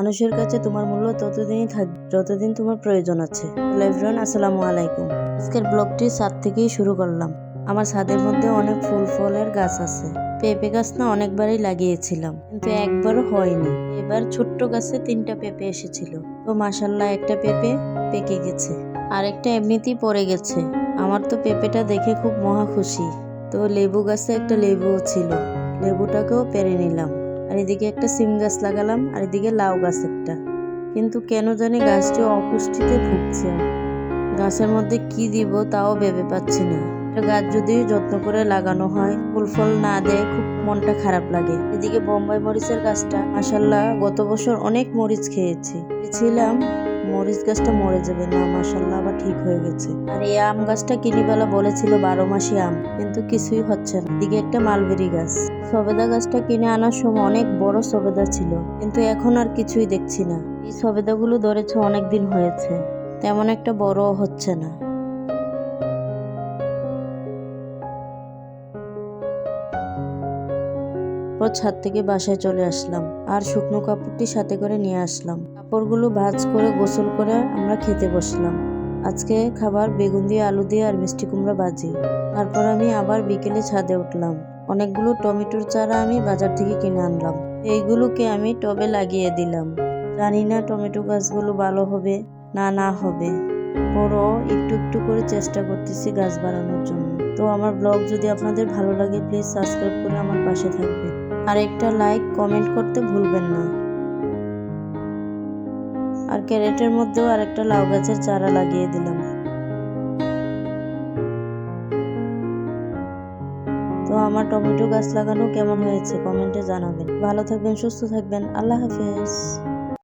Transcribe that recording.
মানুষের কাছে তোমার মূল্য ততদিনই থাকবে যতদিন তোমার প্রয়োজন আছে। হ্যালো এভরিওয়ান, আসসালামু আলাইকুম। আজকের ব্লগটি ছাদ থেকেই শুরু করলাম। আমার ছাদের মধ্যে অনেক ফুল ফলের গাছ আছে। পেঁপে গাছ না অনেকবারই লাগিয়েছিলাম, কিন্তু একবারও হয়নি। এবার ছোট্ট গাছে 3টা পেঁপে এসেছিল। তো মাশাল্লাহ, একটা পেঁপে পেকে গেছে, আর একটা এমনিতেই পড়ে গেছে। আমার তো পেঁপেটা দেখে খুব মহা খুশি। তো লেবু গাছে একটা লেবুও ছিল, লেবুটাকেও পেরে নিলাম। আর এদিকে একটা সিম গাছ লাগালাম, আর এদিকে লাউ গাছ একটা। কিন্তু কেন জানি গাছটি অপুষ্টিতে ভুগছে। গাছের মধ্যে কি দিব তাও ভেবে পাচ্ছি না। একটা গাছ যদি যত্ন করে লাগানো হয়, ফুল ফল না দেয়, খুব মনটা খারাপ লাগে। এদিকে বোম্বাই মরিচের গাছটা মাশাল্লাহ গত বছর অনেক মরিচ খেয়েছি। ছিলাম মরিচ গাছটা মরে যাবে না, মাশাল্লাহ আবার ঠিক হয়ে গেছে। আর এই আম গাছটা কিনিবেলা বলেছিল 12 মাসি আম, কিন্তু কিছুই হচ্ছে না। এদিকে একটা মালবেরি গাছ। সবেদা গাছটা কিনে আনার সময় অনেক বড় সবেদা ছিল, কিন্তু এখন আর কিছুই দেখছি না। এই সবেদাগুলো ধরেছে অনেকদিন হয়েছে, তেমন একটা বড় হচ্ছে না। ছাদ থেকে বাসায় চলে আসলাম, আর শুকনো কাপড়টি সাথে করে নিয়ে আসলাম। কাপড়গুলো ভাঁজ করে গোসল করে আমরা খেতে বসলাম। আজকে খাবার বেগুন দিয়ে, আলু দিয়ে আর মিষ্টি কুমড়া ভাজি। তারপর আমি আবার বিকেলে ছাদে উঠলাম। অনেকগুলো টমেটোর চারা আমি বাজার থেকে কিনে আনলাম। এইগুলোকে আমি টবে লাগিয়ে দিলাম। জানি না টমেটো গাছগুলো ভালো হবে না হবে। বড় একটু একটু করে চেষ্টা করতেছি গাছ বাড়ানোর জন্য। তো আমার ব্লগ যদি আপনাদের ভালো লাগে, প্লিজ সাবস্ক্রাইব করে আমার পাশে থাকবেন। আর একটা লাইক কমেন্ট করতে ভুলবেন না। আর ক্যারেটের মধ্যেও আরেকটা লাউ গাছের চারা লাগিয়ে দিলাম। তো আমার টমেটো গাছ লাগানো কেমন হয়েছে কমেন্টে জানাবেন। ভালো থাকবেন, সুস্থ থাকবেন। আল্লাহ হাফেজ।